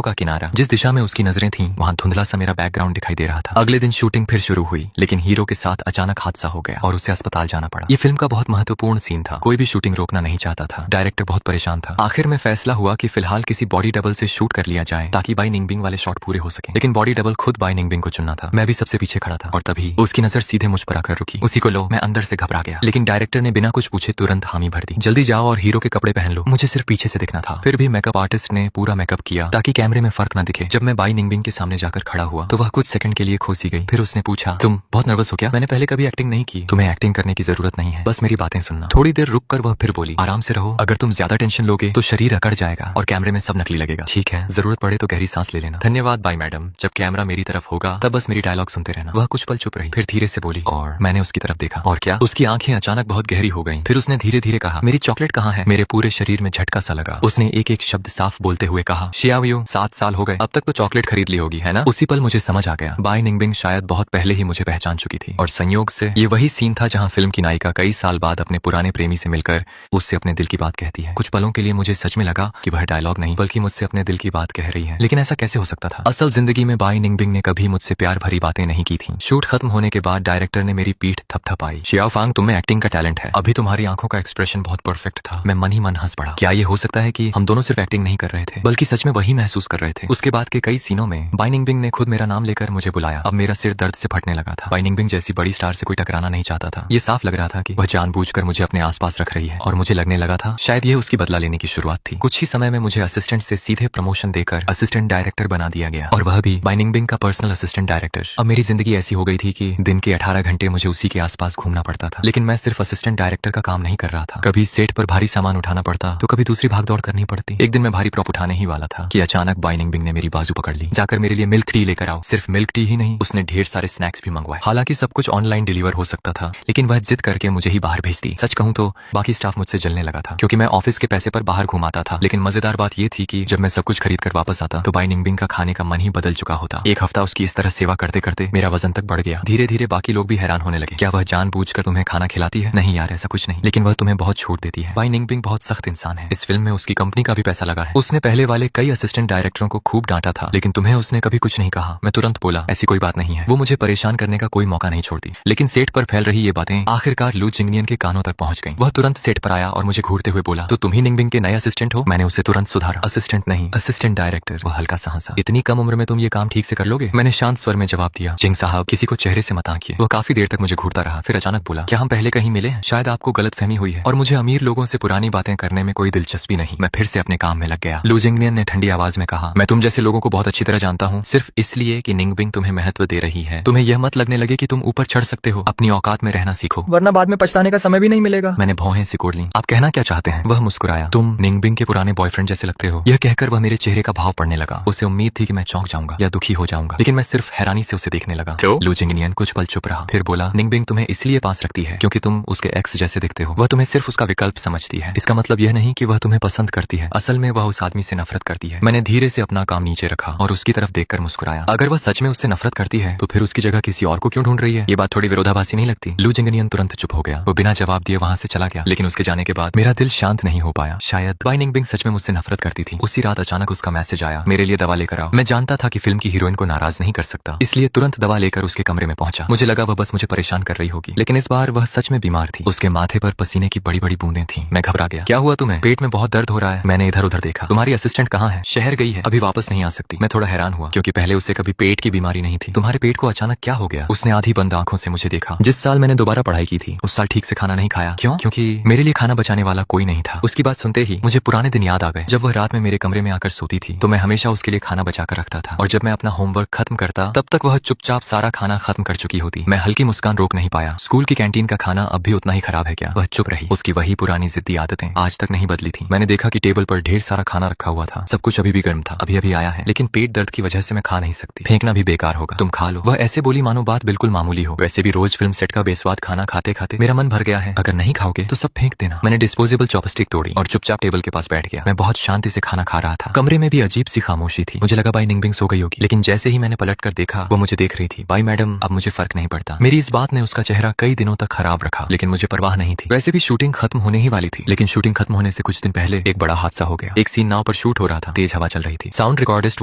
का किनारा। जिस दिशा में उसकी नजरें थीं वहाँ धुंधला सा मेरा बैकग्राउंड दिखाई दे रहा था। अगले दिन शूटिंग फिर शुरू हुई, लेकिन हीरो के साथ अचानक हादसा हो गया और उसे अस्पताल जाना पड़ा। ये फिल्म का बहुत महत्वपूर्ण सीन था। कोई भी शूटिंग रोकना नहीं चाहता था। डायरेक्टर बहुत परेशान था। आखिर में फैसला हुआ कि फिलहाल किसी बॉडी डबल से शूट कर लिया जाए ताकि बाई निंगबिंग वाले शॉट पूरे हो सके। लेकिन बॉडी डबल खुद बाई निंगबिंग को चुनना था। मैं भी सबसे पीछे खड़ा था और तभी उसकी नजर सीधे मुझ पर आकर रुकी। उसी को लो, मैं अंदर से घबरा गया। लेकिन डायरेक्टर ने बिना कुछ पूछे तुरंत हामी भर दी। जल्दी जाओ और हीरो के कपड़े पहन लो। मुझे सिर्फ पीछे से दिखना था। फिर भी मेकअप आर्टिस्ट ने पूरा मेकअप किया ताकि कैमरे में फर्क न दिखे। जब मैं बाई निंगबिंग के सामने जाकर खड़ा हुआ तो वह कुछ सेकंड के लिए खोसी गई। फिर उसने पूछा, तुम बहुत नर्वस हो क्या? मैंने पहले कभी एक्टिंग नहीं की। तुम्हें एक्टिंग करने की जरूरत नहीं है, बस मेरी बातें सुनना। थोड़ी देर रुक कर वह फिर बोली, आराम से रहो। अगर तुम ज्यादा टेंशन लोगे तो शरीर अकड़ जाएगा और कैमरे में सब नकली लगेगा। ठीक है, जरूरत पड़े तो गहरी सांस ले लेना। धन्यवाद बाई मैडम। जब कैमरा मेरी तरफ होगा तब बस मेरी डायलॉग सुनते रहना। वह कुछ पल चुप रही, फिर धीरे से बोली, और मैंने उसकी तरफ देखा। और क्या? उसकी आंखें अचानक बहुत गहरी हो गईं। फिर उसने धीरे धीरे कहा, मेरी चॉकलेट कहाँ है? मेरे पूरे शरीर में झटका सा लगा। उसने एक एक शब्द साफ बोलते हुए कहा, शियावियो, 7 साल हो गए, अब तक तो चॉकलेट खरीद ली होगी, है ना? उसी पल मुझे समझ आ गया, बाई निंगबिंग शायद बहुत पहले ही मुझे पहचान चुकी थी। और संयोग से ये वही सीन था जहाँ फिल्म की नायिका कई साल बाद अपने पुराने प्रेमी से मिलकर उससे अपने दिल की बात कहती है। कुछ पलों के लिए मुझे सच में लगा कि वह डायलॉग नहीं बल्कि मुझसे अपने दिल की बात कह रही है। लेकिन ऐसा कैसे हो सकता था? असल जिंदगी में बाई निंगबिंग ने कभी मुझसे प्यार भरी बातें नहीं की थी। शूट खत्म होने के बाद डायरेक्टर ने मेरी पीठ थपथपाई। शियाओफांग, तुम में एक्टिंग का टैलेंट है। अभी तुम्हारी आंखों का एक्सप्रेशन बहुत परफेक्ट था। मैं मन ही मन हंस पड़ा। क्या ये हो सकता है कि हम दोनों सिर्फ एक्टिंग नहीं कर रहे थे बल्कि सच में वही महसूस कर रहे थे? उसके बाद के कई सीनों में बाई निंगबिंग ने खुद मेरा नाम लेकर मुझे बुलाया। अब मेरा सिर दर्द से फटने लगा था। बाई निंगबिंग जैसी बड़ी स्टार से कोई टकराना नहीं चाहता था। ये साफ लग रहा था कि वह जानबूझकर मुझे अपने आसपास रख रही है और मुझे लगने लगा था शायद यह उसकी बदला लेने की शुरुआत थी। कुछ ही समय में मुझे असिस्टेंट से सीधे प्रमोशन देकर असिस्टेंट डायरेक्टर बना दिया गया, और वह भी बाई निंगबिंग का पर्सनल असिस्टेंट डायरेक्टर। अब मेरी जिंदगी ऐसी हो गई थी कि दिन के 18 घंटे मुझे उसी के आसपास घूमना पड़ता था। लेकिन मैं सिर्फ असिस्टेंट डायरेक्टर का काम नहीं कर रहा था। कभी सेट पर भारी सामान उठाना पड़ता तो कभी दूसरी भागदौड़ करनी पड़ती। एक दिन मैं भारी प्रॉप उठाने ही वाला था कि अचानक बाई निंगबिंग ने मेरी बाजू पकड़ ली। जाकर मेरे लिए मिल्क टी लेकर आओ। सिर्फ मिल्क टी ही नहीं, उसने ढेर सारे स्नैक्स भी मंगवाए। हालांकि सब कुछ ऑनलाइन डिलीवर हो सकता था, लेकिन वह जिद करके मुझे ही बाहर भेज दी। सच कहूं तो बाकी स्टाफ मुझसे जलने लगा था क्योंकि मैं ऑफिस के पैसे पर बाहर घुमाता था। लेकिन मजेदार बात यह थी कि जब मैं सब कुछ खरीद कर वापस आता तो बाई निंगबिंग का खाने का मन ही बदल चुका होता। एक हफ्ता उसकी इस तरह सेवा करते करते मेरा वजन तक बढ़ गया। धीरे धीरे बाकी लोग भी हैरान होने लगे। क्या वह जानबूझकर तुम्हें खाना खिलाती है? नहीं यार, ऐसा कुछ नहीं, लेकिन वह तुम्हें बहुत छूट देती है। बाई निंगबिंग बहुत सख्त इंसान है। इस फिल्म में उसकी कंपनी का भी पैसा लगा है। उसने पहले वाले कई असिस्टेंट डायरेक्टरों को खूब डांटा था, लेकिन तुम्हें उसने कभी कुछ नहीं कहा। मैं तुरंत बोला, ऐसी कोई बात नहीं है। वो मुझे परेशान करने का कोई मौका नहीं छोड़ती। लेकिन सेट पर फैल रही ये बातें आखिरकार लू जिंगनियन के कानों तक पहुंच गईं। वह तुरंत सेट पर आया और मुझे घूरते हुए बोला, तो तुम ही निंगबिंग के नए असिस्टेंट हो? मैंने उसे तुरंत सुधारा, असिस्टेंट नहीं, असिस्टेंट डायरेक्टर। वह हल्का सा हंसा, इतनी कम उम्र में तुम ये काम ठीक से कर लोगे? मैंने शांत स्वर में जवाब दिया, जिंग साहब, किसी को चेहरे से मत आंकिए। वह काफी देर तक मुझे घूरता रहा, फिर अचानक बोला, क्या हम पहले कहीं मिले हैं? शायद आपको गलतफहमी हुई है। और मुझे अमीर लोगों से पुरानी बातें करने में कोई दिलचस्पी नहीं। मैं फिर से अपने काम में लग गया। लू जिंगनियन ने ठंडी आवाज में कहा, मैं तुम जैसे लोगों को बहुत अच्छी तरह जानता हूँ, सिर्फ इसलिए कि निंगबिंग तुम्हें महत्व दे रही है। तुम्हें यह मत लगने लगे कि तुम ऊपर चढ़ सकते हो। अपनी औकात में रहना सीखो, वरना बाद में पछताने का समय भी नहीं मिलेगा। मैंने भौहें सिकोड़ ली। आप कहना क्या चाहते हैं? वह मुस्कुराया, तुम निंगबिंग के पुराने बॉयफ्रेंड जैसे लगते हो। यह कहकर वह मेरे चेहरे का भाव पड़ने लगा। उसे उम्मीद थी कि मैं चौंक जाऊंगा या दुखी हो जाऊंगा, लेकिन मैं सिर्फ हैरानी से उसे देखने लगा। लू जिंगनियन कुछ पल चुप रहा, फिर बोला, निंगबिंग तुम्हें इसलिए पास रखती है क्योंकि तुम उसके एक्स जैसे दिखते हो। वह तुम्हें सिर्फ उसका विकल्प समझती है। इसका मतलब यह नहीं कि वह तुम्हें पसंद करती है। असल में वह उस आदमी से नफरत करती है। मैंने धीरे से अपना काम नीचे रखा और उसकी तरफ देखकर मुस्कुराया। अगर वह सच में उससे नफरत करती है तो फिर उसकी जगह किसी और को क्यों ढूंढ रही है? ये बात थोड़ी विरोधाभासी नहीं लगती? लू जिंगनियन तुरंत चुप हो गया। वो बिना जवाब दिए वहां से चला गया। लेकिन उसके जाने के बाद मेरा दिल शांत नहीं हो पाया। शायद बाई निंगबिंग सच में मुझसे नफरत करती थी। उसी रात अचानक उसका मैसेज आया, मेरे लिए दवा लेकर आओ। मैं जानता था कि फिल्म की हीरोइन को नाराज नहीं कर सकता, इसलिए तुरंत दवा लेकर उसके कमरे में पहुंचा। मुझे लगा वह बस मुझे परेशान कर रही होगी, लेकिन इस बार वह सच में बीमार थी। उसके माथे पर पसीने की बड़ी बड़ी बूंदें थीं। मैं घबरा गया। क्या हुआ तुम्हें? पेट में बहुत दर्द हो रहा है। मैंने इधर उधर देखा। तुम्हारी असिस्टेंट कहाँ है? शहर गई है, अभी वापस नहीं आ सकती। मैं थोड़ा हैरान हुआ क्योंकि पहले उससे कभी पेट की बीमारी नहीं थी। तुम्हारे पेट को अचानक क्या हो गया? उसने आधी बंद आंखों से मुझे देखा। जिस साल मैंने दोबारा पढ़ाई की थी उस साल ठीक से खाना नहीं खाया। क्यों? क्योंकि मेरे लिए खाना बचाने वाला कोई नहीं था। उसकी बात सुनते ही मुझे पुराने दिन याद आ गए। जब वह रात में मेरे कमरे में आकर सोती थी तो मैं हमेशा उसके लिए खाना बचा कर रखता था, और जब मैं अपना होमवर्क खत्म करता तब तक वह चुपचाप सारा खाना खत्म कर चुकी होती। मैं हल्की मुस्कान रोक नहीं पाया। स्कूल की कैंटीन का खाना अब भी उतना ही खराब है क्या? वह चुप रही। उसकी वही पुरानी जिद्दी आदतें आज तक नहीं बदली थी। मैंने देखा कि टेबल पर ढेर सारा खाना रखा हुआ था। सब कुछ अभी भी गर्म था, अभी अभी आया है, लेकिन पेट दर्द की वजह से मैं खा नहीं सकती। फेंकना भी बेकार होगा, तुम खा लो। वह ऐसे बोली मानो बात बिल्कुल मामूली हो। वैसे भी रोज फिल्म सेट का बेस्वाद खाना खाते खाते मेरा मन भर गया है। अगर नहीं खाओगे तो सब फेंक देना। मैंने डिस्पोजेबल चॉपस्टिक तोड़ी और चुपचाप टेबल के पास बैठ गया। मैं बहुत शांति से खाना खा रहा था। कमरे में भी अजीब सी खामोशी थी। मुझे लगा बाई निंगबिंग सो गई होगी, लेकिन जैसे ही मैंने पलट कर देखा वो मुझे देख रही थी। बाई मैडम, अब मुझे फर्क नहीं पड़ता। मेरी इस बात ने उसका चेहरा कई दिनों तक खराब रखा, लेकिन मुझे परवाह नहीं थी। वैसे भी शूटिंग खत्म होने ही वाली थी, लेकिन शूटिंग खत्म होने से कुछ दिन पहले एक बड़ा हादसा हादसा हो गया। एक सीन नाव पर शूट हो रहा था, तेज हवा चल रही थी। साउंड रिकॉर्डिस्ट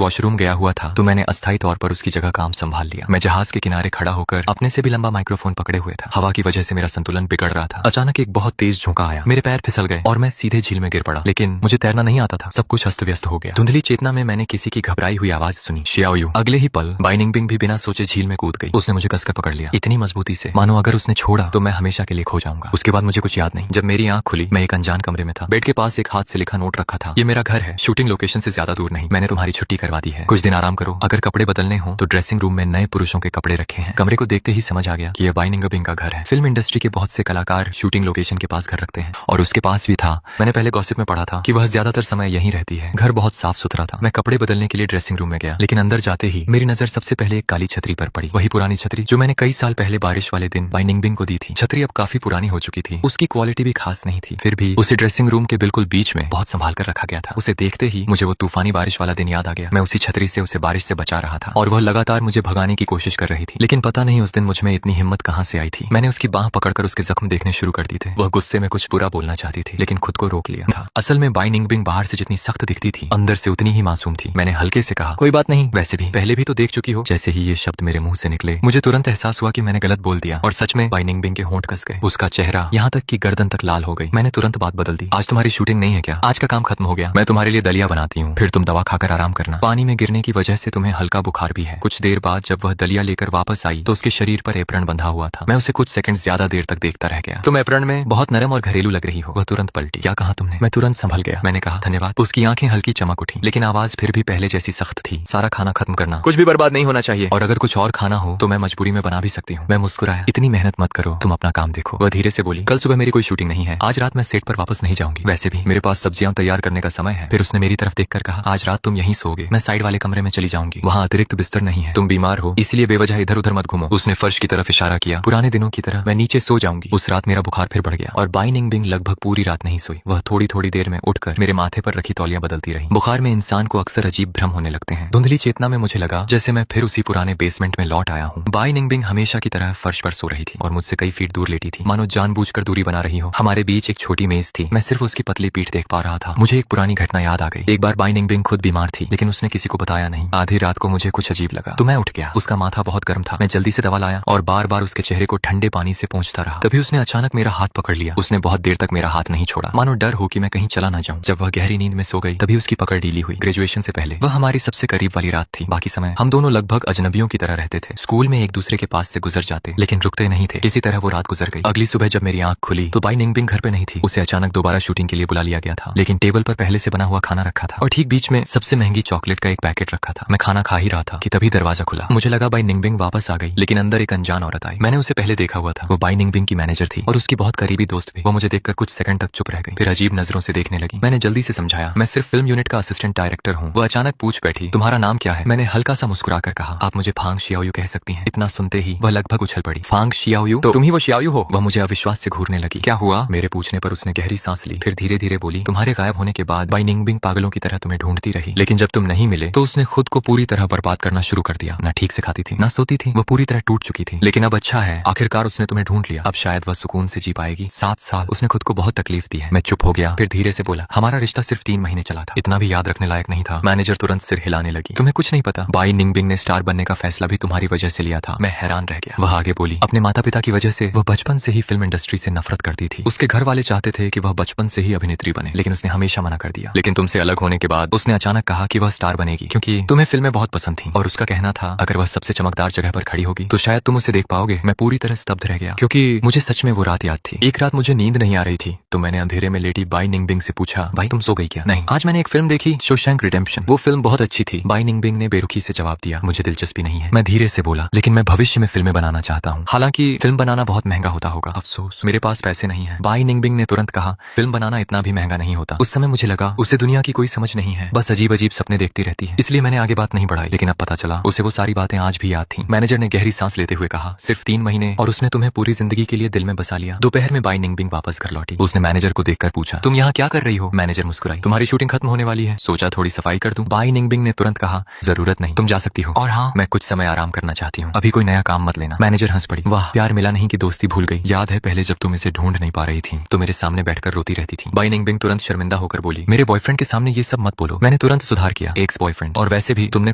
वॉशरूम गया हुआ था तो मैंने अस्थायी तौर पर उसकी जगह काम संभाल लिया। मैं जहाज के किनारे खड़ा होकर अपने से भी लंबा माइक्रोफोन पकड़े हुए था। हवा की वजह से मेरा संतुलन बिगड़ रहा था। अचानक एक बहुत तेज झोंका आया, मेरे पैर फिसल गए और मैं सीधे झील में गिर पड़ा। लेकिन मुझे तैरना नहीं आता था, सब कुछ अस्त व्यस्त हो गया। धुंधली चेतना में मैंने किसी की घबराई हुई आवाज सुनी, शियाओयू। अगले ही पल बाई निंगबिंग भी बिना सोचे झील में कूद गई। उसने मुझे कसकर पकड़ लिया, इतनी मजबूती से मानो अगर उसने छोड़ा तो मैं हमेशा के लिए खो जाऊंगा। उसके बाद मुझे कुछ याद नहीं। जब मेरी आंख खुली मैं एक अनजान कमरे में था। बेड के पास एक हाथ से लिखा नोट रखा था, ये मेरा घर है, शूटिंग लोकेशन से ज्यादा दूर नहीं। मैंने तुम्हारी छुट्टी करवा दी है, कुछ दिन आराम करो। अगर कपड़े बदलने हो तो ड्रेसिंग रूम में नए पुरुषों के कपड़े रखे हैं। कमरे को देखते ही समझ आ गया कि यह बाई निंगबिंग का घर है। फिल्म इंडस्ट्री के बहुत से कलाकार शूटिंग लोकेशन के पास घर रखते हैं और उसके पास भी था। मैंने पहले गॉसिप में पढ़ा था कि वह ज्यादातर समय यहीं रहती है। घर बहुत साफ सुथरा था। मैं कपड़े बदलने के लिए ड्रेसिंग रूम में गया, लेकिन अंदर जाते ही मेरी नजर सबसे पहले एक काली छतरी पर पड़ी। वही पुरानी छतरी जो मैंने कई साल पहले बारिश वाले दिन बाई निंगबिंग को दी थी। छतरी अब काफी पुरानी हो चुकी थी, उसकी क्वालिटी भी खास नहीं थी, फिर भी उसे ड्रेसिंग रूम के बिल्कुल बीच में बहुत संभाल कर रखा गया था। उसे देखते ही मुझे वो तूफानी बारिश वाला दिन याद आ गया। मैं उसी छतरी से उसे बारिश से बचा रहा था और वह लगातार मुझे भगाने की कोशिश कर रही थी। लेकिन पता नहीं उस दिन मुझ में इतनी हिम्मत कहाँ से आई थी। मैंने उसकी बाह पकड़कर उसके जख्म देखने शुरू कर दिए थे। वह गुस्से में कुछ बुरा बोलना चाहती थी, लेकिन खुद को रोक लिया था। असल में बाई निंगबिंग बाहर से जितनी सख्त दिखती थी, अंदर से उतनी ही मासूम थी। मैंने हल्के से कहा, कोई बात नहीं, वैसे भी पहले भी तो देख चुकी हो। जैसे ही ये शब्द मेरे मुंह से निकले मुझे तुरंत एहसास हुआ कि मैंने गलत बोल दिया और सच में बाई निंगबिंग के होंठ कस गए। उसका चेहरा यहाँ तक कि गर्दन तक लाल हो गई। मैंने तुरंत बात बदल दी, आज तुम्हारी शूटिंग नहीं है क्या? आज का काम खत्म हो गया, मैं तुम्हारे लिए दलिया बनाती हूँ, फिर तुम दवा खाकर आराम करना। पानी में गिरने की वजह से तुम्हें हल्का बुखार भी है। कुछ देर बाद जब वह दलिया लेकर वापस आई तो उसके शरीर पर एप्रन बंधा हुआ था। मैं उसे कुछ सेकंड ज्यादा देर तक देखता रह गया। तुम एप्रन में बहुत नरम और घरेलू लग रही हो। वह तुरंत पलटी, क्या कहा तुमने? मैं तुरंत संभल गया। मैंने कहा, धन्यवाद। उसकी आंखें हल्की चमक उठी, लेकिन आवाज फिर भी पहले जैसी सख्त थी। सारा खाना खत्म करना, कुछ भी बर्बाद नहीं होना चाहिए, और अगर कुछ और खाना हो तो मैं मजबूरी में बना भी सकती हूँ। मैं मुस्कुराया, इतनी मेहनत मत करो, तुम अपना काम देखो। वह धीरे से बोली, कल सुबह मेरी कोई शूटिंग नहीं है, आज रात मैं सेट पर वापस नहीं जाऊंगी। वैसे भी मेरे पास सब्जियां तैयार करने का समय है। फिर उसने मेरी तरफ देखकर कहा, आज रात तुम यहीं सोओगे, मैं साइड वाले कमरे में चली जाऊंगी, वहाँ अतिरिक्त बिस्तर नहीं है। तुम बीमार हो इसलिए बेवजह इधर उधर मत घूमो। उसने फर्श की तरफ इशारा किया। पुराने दिनों की तरह मैं नीचे सो जाऊंगी। उस रात मेरा बुखार फिर बढ़ गया और बाई निंगबिंग लगभग पूरी रात नहीं सोई। वह थोड़ी थोड़ी देर में उठकर मेरे माथे पर रखी तौलियां बदलती रही। बुखार में इंसान को अक्सर अजीब भ्रम होने लगते हैं। धुंधली चेतना में मुझे लगा जैसे मैं फिर उसी पुराने बेसमेंट में लौट आया हूँ। बाई निंगबिंग हमेशा की तरह फर्श पर सो रही थी और मुझसे कई फीट दूर लेटी थी, मानो जानबूझकर दूरी बना रही हो। हमारे बीच एक छोटी मेज थी, मैं सिर्फ उसकी पतली पीठ देख पा रहा था। मुझे एक पुरानी घटना याद आ गई। एक बार बाई निंगबिंग खुद बीमार थी, लेकिन उसने किसी को बताया नहीं। आधी रात को मुझे कुछ अजीब लगा तो मैं उठ गया। उसका माथा बहुत गर्म था। मैं जल्दी से दवा लाया और बार बार उसके चेहरे को ठंडे पानी से पोंछता रहा। तभी उसने अचानक मेरा हाथ पकड़ लिया। उसने बहुत देर तक मेरा हाथ नहीं छोड़ा, मानो डर हो कि मैं कहीं चला ना जाऊं। जब वह गहरी नींद में सो गई तभी उसकी पकड़ ढीली हुई। ग्रेजुएशन से पहले वह हमारी सबसे करीब वाली रात थी। बाकी समय हम दोनों लगभग अजनबियों की तरह रहते थे। स्कूल में एक दूसरे के पास से गुजर जाते, लेकिन रुकते नहीं थे। किसी तरह वो रात गुजर गई। अगली सुबह जब मेरी आंख खुली तो बाई निंगबिंग घर पे नहीं थी। उसे अचानक दोबारा शूटिंग के लिए बुला लिया गया था, लेकिन टेबल पर पहले से बना हुआ खाना रखा था और ठीक बीच में सबसे महंगी चॉकलेट का एक पैकेट रखा था। मैं खाना खा ही रहा था कि तभी दरवाजा खुला। मुझे लगा बाई निंगबिंग वापस आ गई, लेकिन अंदर एक अनजान औरत आई। मैंने उसे पहले देखा हुआ था। वो बाई निंगबिंग की मैनेजर थी और उसकी बहुत करीबी दोस्त भी। वो मुझे देखकर कुछ सेकंड तक चुप रह गई, फिर अजीब नजरों से देखने लगी। मैंने जल्दी से समझाया, मैं सिर्फ फिल्म यूनिट का असिस्टेंट डायरेक्टर हूँ। वो अचानक पूछ बैठी, तुम्हारा नाम क्या है? मैंने हल्का सा मुस्कुराकर कहा, आप मुझे फांग शियाओयू कह सकती हैं। इतना सुनते ही वह लगभग उछल पड़ी। फांग शियाओयू? तो तुम ही वो शियाओयू हो? वह मुझे अविश्वास से घूरने लगी। क्या हुआ? मेरे पूछने पर उसने गहरी सांस ली, फिर धीरे धीरे बोली, तुम्हारे गायब होने के बाद बाई निंगबिंग पागलों की तरह तुम्हें ढूंढती रही, लेकिन जब तुम नहीं मिले तो उसने खुद को पूरी तरह बर्बाद करना शुरू कर दिया। ना ठीक से खाती थी, ना सोती थी, वो पूरी तरह टूट चुकी थी। लेकिन अब अच्छा है, आखिरकार उसने तुम्हें ढूंढ लिया। अब शायद वह सुकून से जी पाएगी। 7 साल उसने खुद को बहुत तकलीफ दी है। मैं चुप हो गया, फिर धीरे से बोला, हमारा रिश्ता सिर्फ 3 महीने चला था, इतना भी याद रखने लायक नहीं था। मैनेजर तुरंत सिर हिलाने लगी। तुम्हें कुछ नहीं पता, बाई निंगबिंग ने स्टार बनने का फैसला भी तुम्हारी वजह से लिया था। मैं हैरान रह गया। वह आगे बोली, अपने माता पिता की वजह से वह बचपन से ही फिल्म इंडस्ट्री से नफरत करती थी। उसके घर वाले चाहते थे कि वह बचपन से ही अभिनेत्री बने, लेकिन उसने हमेशा मना कर दिया। लेकिन तुमसे अलग होने के बाद उसने अचानक कहा कि वह स्टार बनेगी, क्योंकि तुम्हें फिल्में बहुत पसंद थी और उसका कहना था अगर वह सबसे चमकदार जगह पर खड़ी होगी तो शायद तुम उसे देख पाओगे। मैं पूरी तरह स्तब्ध रह गया, क्योंकि मुझे सच में वो रात याद थी। एक रात मुझे नींद नहीं आ रही थी तो मैंने अंधेरे में लेटी बाई निंगबिंग से पूछा, भाई तुम सो गई क्या? नहीं, आज मैंने एक फिल्म देखी, शोशैंक रिडेम्पशन, वो फिल्म बहुत अच्छी थी। बाई निंगबिंग ने बेरुखी से जवाब दिया, मुझे दिलचस्पी नहीं है। मैं धीरे से बोला, लेकिन मैं भविष्य में फिल्में बनाना चाहता हूँ, हालांकि फिल्म बनाना बहुत महंगा होता होगा, अफसोस मेरे पास पैसे नहीं है। बाई निंगबिंग ने तुरंत कहा, फिल्म बनाना इतना भी महंगा नहीं होता। उस समय मुझे लगा उसे दुनिया की कोई समझ नहीं है, बस अजीब अजीब सपने देखती रहती है, इसलिए मैंने आगे बात नहीं बढ़ाई। लेकिन अब पता चला उसे वो सारी बातें आज भी याद थी। मैनेजर ने गहरी सांस लेते हुए कहा, सिर्फ 3 महीने और उसने तुम्हें पूरी जिंदगी के लिए दिल में बसा लिया। दोपहर में बाई निंगबिंग वापस घर लौटी। उसने मैनेजर को देखकर पूछा, तुम यहाँ क्या कर रही हो? मैनेजर मुस्कुराई, तुम्हारी शूटिंग खत्म होने वाली है, सोचा थोड़ी सफाई कर दूं। बाई निंगबिंग ने तुरंत कहा, जरूरत नहीं, तुम जा सकती हो। और हाँ, मैं कुछ समय आराम करना चाहती हूँ, अभी कोई नया काम मत लेना। मैनेजर हंस पड़ी, वाह, प्यार मिला नहीं कि दोस्ती भूल गई। याद है पहले जब तुम इसे ढूंढ नहीं पा रही थी तो मेरे सामने बैठकर रोती रहती थी। बाई निंगबिंग तुरंत शर्मिंदा होकर बोली, मेरे बॉयफ्रेंड के सामने ये सब मत बोलो। मैंने तुरंत सुधार किया, एक्स बॉयफ्रेंड, और वैसे भी तुमने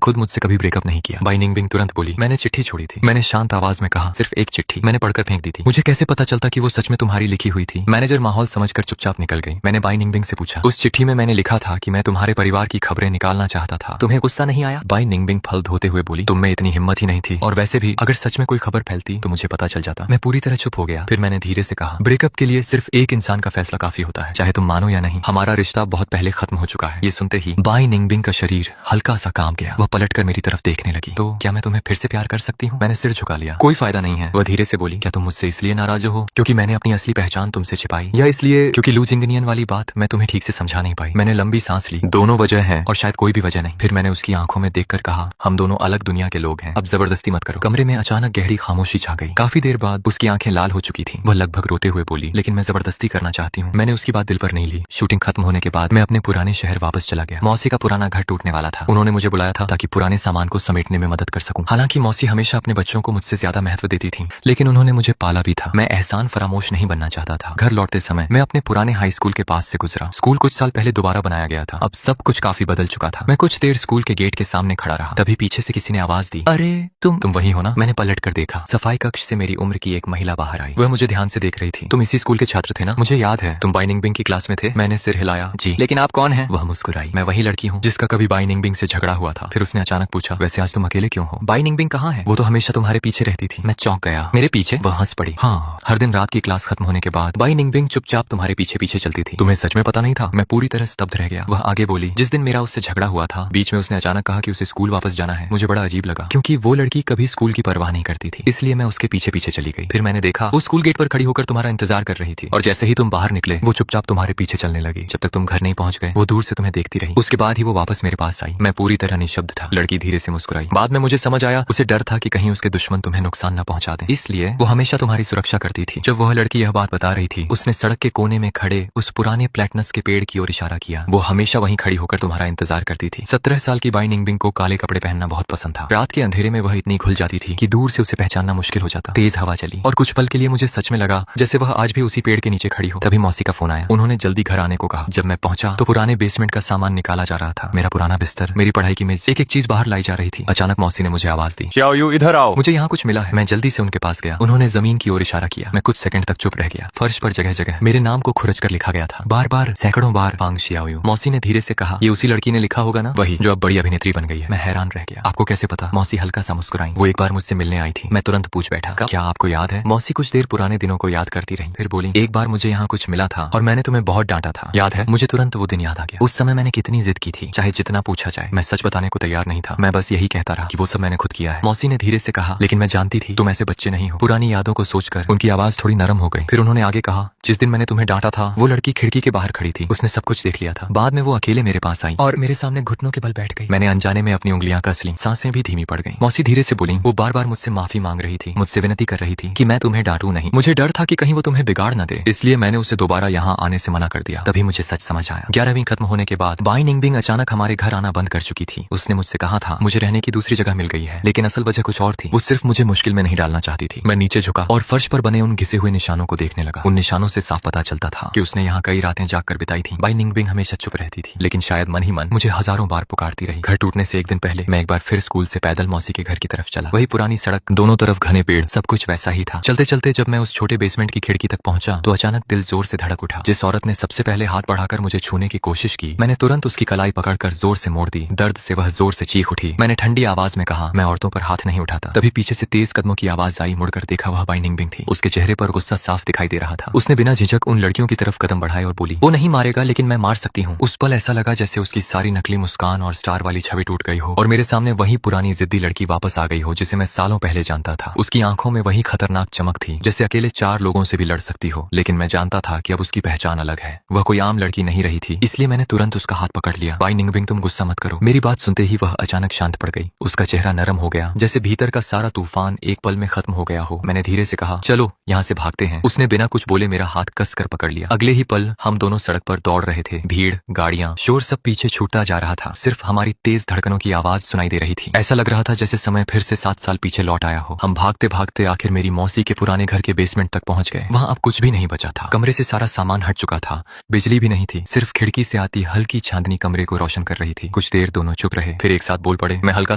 खुद मुझसे कभी ब्रेकअप नहीं किया। बाई निंगबिंग तुरंत बोली, मैंने चिट्ठी छोड़ी थी। मैंने शांत आवाज में कहा, सिर्फ एक चिट्ठी, मैंने पढ़कर फेंक दी थी। मुझे कैसे पता चलता कि वो सच में तुम्हारी लिखी हुई थी। मैनेजर माहौल समझकर चुपचाप निकल गई। मैंने बाई निंगबिंग से पूछा, उस चिट्ठी में मैंने लिखा था कि मैं तुम्हारे परिवार की खबरें निकालना चाहता था, तुम्हें गुस्सा नहीं आया? बाई निंगबिंग फल धोते हुए बोली, तुम में इतनी हिम्मत ही नहीं थी, और वैसे भी अगर सच में कोई खबर फैलती तो मुझे पता चल जाता। मैं पूरी तरह चुप हो गया। फिर मैंने धीरे से कहा, ब्रेकअप के लिए सिर्फ एक इंसान का फैसला काफी होता है, चाहे तुम मानो या नहीं। हमारा रिश्ता बहुत पहले खत्म हो चुका है। ये सुनते ही बाई निंगबिंग का शरीर हल्का सा कांप गया। वह पलटकर मेरी तरफ देखने लगी। तो क्या मैं तुम्हें फिर से प्यार कर सकती हूँ? मैंने सिर झुका लिया। कोई फायदा नहीं है। वह धीरे से बोली, क्या तुम मुझसे इसलिए नाराज हो क्योंकि मैंने अपनी असली पहचान तुमसे छिपाई, या इसलिए क्योंकि लू जिंगनियन वाली बात मैं तुम्हें ठीक से समझा नहीं पाई? मैंने लंबी सांस ली। दोनों वजह है और शायद कोई भी वजह नहीं। फिर मैंने उसकी आंखों में देखकर कहा, हम दोनों अलग दुनिया के लोग हैं, अब जबरदस्ती मत करो। कमरे में अचानक गहरी खामोशी छा गई। काफी देर बाद उसकी आंखें लाल हो चुकी थी। वह लगभग रोते हुए बोली, लेकिन मैं जबरदस्ती करना चाहती हूँ। मैंने उसकी बात दिल पर नहीं ली। शूटिंग खत्म होने के बाद मैं अपने पुराने शहर वापस चला गया। मौसी का पुराना घर टूटने वाला था। उन्होंने मुझे बुलाया था ताकि पुराने सामान को समेटने में मदद कर सकूं। हालांकि मौसी हमेशा अपने बच्चों को मुझसे ज्यादा महत्व देती थी, लेकिन उन्होंने मुझे पाला भी था। मैं एहसान फरामोश नहीं बनना चाहता था। घर लौटते समय मैं अपने पुराने हाई स्कूल के पास से गुजरा। स्कूल कुछ साल पहले दोबारा बनाया गया था। अब सब कुछ काफी बदल चुका था। मैं कुछ देर स्कूल के गेट के सामने खड़ा रहा, तभी पीछे से किसी ने आवाज दी, अरे तुम वही हो ना? मैंने पलट कर देखा। सफाई कक्ष से मेरी उम्र की एक महिला बाहर आई। वह मुझे ध्यान से देख रही थी। तुम इसी स्कूल के छात्र थे ना? मुझे याद है, तुम बाई निंगबिंग की क्लास में थे। मैंने सिर हिलाया, जी। लेकिन आप कौन हैं? वह मुस्कुराई, मैं वही लड़की हूँ जिसका कभी बाई निंगबिंग से झगड़ा हुआ था। फिर उसने अचानक पूछा, वैसे आज तुम अकेले क्यों हो? बाई निंगबिंग कहाँ है? वो तो हमेशा तुम्हारे पीछे रहती थी। मैं चौंक गया। मेरे पीछे? वह हंस पड़ी। हाँ, हर दिन रात की क्लास खत्म होने के बाद बाई निंगबिंग चुपचाप तुम्हारे पीछे पीछे चलती थी। तुम्हें सच में पता नहीं था? मैं पूरी तरह स्तब्ध रह गया। वह आगे बोली, जिस दिन मेरा उससे झगड़ा हुआ था, बीच में उसने अचानक कहा कि उसे स्कूल वापस जाना है। मुझे बड़ा अजीब लगा क्योंकि वो लड़की कभी स्कूल की परवाह नहीं करती थी, इसलिए मैं उसके पीछे पीछे चली गई। फिर मैंने देखा वो स्कूल गेट पर खड़ी होकर तुम्हारा इंतजार कर रही थी, और जैसे ही तुम बाहर निकले वो चुपचाप तुम्हारे पीछे चलने लगी। जब तक तुम घर नहीं पहुंच गए वो दूर से तुम्हें देखती रही। उसके बाद ही वो वापस मेरे पास आई। मैं पूरी तरह निशब्द था। लड़की धीरे से मुस्कुराई। बाद में मुझे समझ आया उसे डर था कि कहीं उसके दुश्मन तुम्हें नुकसान न पहुंचा दें, इसलिए वो हमेशा तुम्हारी सुरक्षा करती थी। जब वह लड़की यह बात बता रही थी, उसने सड़क के कोने में खड़े उस पुराने प्लेटनस के पेड़ की ओर इशारा किया। वो हमेशा वहीं खड़ी होकर तुम्हारा इंतजार करती थी। 17 साल की बाई निंगबिंग को काले कपड़े पहनना बहुत पसंद था। रात के अंधेरे में वह इतनी घुल जाती थी कि दूर से उसे पहचानना मुश्किल हो जाता। तेज हवा चली और कुछ पल के लिए मुझे सच में लगा जैसे वह आज भी उसी पेड़ के नीचे खड़ी हो। तभी मौसी का फोन आया। उन्होंने जल्दी घर आने को कहा। जब मैं पहुंचा तो पुराने बेसमेंट का सामान निकाला जा रहा था। मेरा पुराना बिस्तर, मेरी पढ़ाई की मेज, एक एक चीज बाहर लाई जा रही थी। अचानक मौसी ने मुझे आवाज दी, xiaoyu इधर आओ, मुझे यहाँ कुछ मिला है। मैं जल्दी से उनके पास गया। उन्होंने जमीन की ओर इशारा किया। मैं कुछ सेकंड तक चुप रह गया। फर्श पर जगह जगह मेरे नाम को खुरच कर लिखा गया था, बार बार, सैकड़ों बार, फांग xiaoyu। मौसी ने धीरे से कहा, ये उसी लड़की ने लिखा होगा ना? वही, जो अब बड़ी अभिनेत्री बन गई है। मैं हैरान रह गया। आपको कैसे पता? मौसी हल्का सा मुस्कुराई। वो एक बार मुझसे मिलने आई थी। मैं तुरंत पूछ बैठा, क्या आपको याद है? मौसी कुछ देर पुराने दिनों को याद करती रही, फिर बोली, एक बार मुझे यहाँ कुछ मिला था और मैंने तुम्हें बहुत डांटा था, याद है? मुझे तुरंत वो दिन याद आ गया। उस समय मैंने कितनी जिद की थी, चाहे जितना पूछा जाए। मैं सच बताने को तैयार नहीं था। मैं बस यही कहता रहा कि वो सब मैंने खुद किया है। मौसी ने धीरे से कहा, लेकिन मैं जानती थी तुम ऐसे बच्चे नहीं हो। पुरानी यादों को सोचकर उनकी आवाज थोड़ी नरम हो गई। फिर उन्होंने आगे कहा, जिस दिन मैंने तुम्हें डांटा था वो लड़की खिड़की के बाहर खड़ी थी। उसने सब कुछ देख लिया था। बाद में वो अकेले मेरे पास आई और मेरे सामने घुटनों के बल बैठ गई। मैंने अनजाने में अपनी उंगलियां कस ली। सांसें भी धीमी पड़ गईं। मौसी धीरे से बोली, वो बार बार मुझसे माफी मांग रही थी, मुझसे विनती कर रही थी कि मैं तुम्हें डांटू नहीं। मुझे डर था कि कहीं वो तुम्हें बिगाड़ न दे, इसलिए मैंने उसे दोबारा यहाँ आने से मना कर दिया। तभी मुझे सच समझ आया। 11वीं खत्म होने के बाद बाई निंगबिंग अचानक हमारे घर आना बंद कर चुकी थी। उसने मुझसे कहा था मुझे रहने की दूसरी जगह मिल गई है, लेकिन असल वजह कुछ और थी। वो सिर्फ मुझे मुश्किल में नहीं डालना चाहती थी। मैं नीचे झुका और फर्श पर बने उन घिसे हुए निशानों को देखने लगा। उन निशानों से साफ पता चलता था कि उसने यहाँ कई रातें जाग कर बिताई थी। बाई निंगबिंग हमेशा चुप रहती थी, लेकिन शायद मन ही मन मुझे हजारों बार पुकारती रही। घर टूटने से एक दिन पहले मैं एक बार फिर स्कूल से पैदल मौसी के घर की तरफ चला। वही पुरानी सड़क, दोनों तरफ घने पेड़, सब कुछ वैसा ही था। चलते चलते जब मैं उस छोटे बेसमेंट की खिड़की तक पहुंचा तो अचानक दिल जोर से धड़क उठा। जिस औरत ने सबसे पहले हाथ बढ़ाकर मुझे छूने की कोशिश की, मैंने तुरंत उसकी कलाई पकड़कर जोर से मोड़ दी। दर्द से वह जोर से चीख उठी। मैंने ठंडी आवाज में कहा, मैं औरतों पर हाथ नहीं उठाता। तभी पीछे से तेज कदमों की आवाज आई। मुड़कर देखा, वह बाई निंगबिंग थी। उसके चेहरे पर गुस्सा साफ दिखाई दे रहा था। उसने बिना झिझक उन लड़कियों की तरफ कदम बढ़ाए और बोली, वो नहीं मारेगा लेकिन मैं मार सकती हूँ। उस पल ऐसा लगा जैसे उसकी सारी नकली मुस्कान और स्टार वाली छवि टूट गई हो और मेरे सामने वही पुरानी जिद्दी लड़की वापस आ गई हो जिसे मैं सालों पहले जानता था। उसकी आंखों में वही खतरनाक चमक थी जैसे अकेले 4 लोगों से भी लड़ सकती हो। लेकिन मैं जानता था कि अब उसकी पहचान अलग है। वह कोई आम लड़की नहीं रही थी, इसलिए मैंने तुरंत उसका हाथ पकड़ लिया। बाई निंगबिंग, तुम गुस्सा मत करो। मेरी बात सुनते ही वह अचानक शांत पड़ गई। उसका चेहरा नरम हो गया जैसे भीतर का सारा तूफान एक पल में खत्म हो गया हो। मैंने धीरे से कहा, चलो यहाँ से भागते हैं। उसने बिना कुछ बोले मेरा हाथ कस कर पकड़ लिया। अगले ही पल हम दोनों सड़क पर दौड़ रहे थे। भीड़, गाड़ियां, शोर सब पीछे छूटता जा रहा था। सिर्फ हमारी तेज धड़कनों की आवाज सुनाई दे रही थी। ऐसा लग रहा था जैसे समय फिर से 7 साल पीछे लौट आया हो। हम भागते भागते आखिर मेरी मौसी के पुराने घर के बेसमेंट तक पहुंच गए। वहां अब कुछ भी नहीं बचा था। कमरे से सारा सामान हट चुका था, बिजली भी नहीं थी, सिर्फ खिड़की से आती हल्की चांदनी कमरे को रोशन कर रही थी। कुछ देर दोनों चुप रहे, फिर एक साथ बोल पड़े। मैं हल्का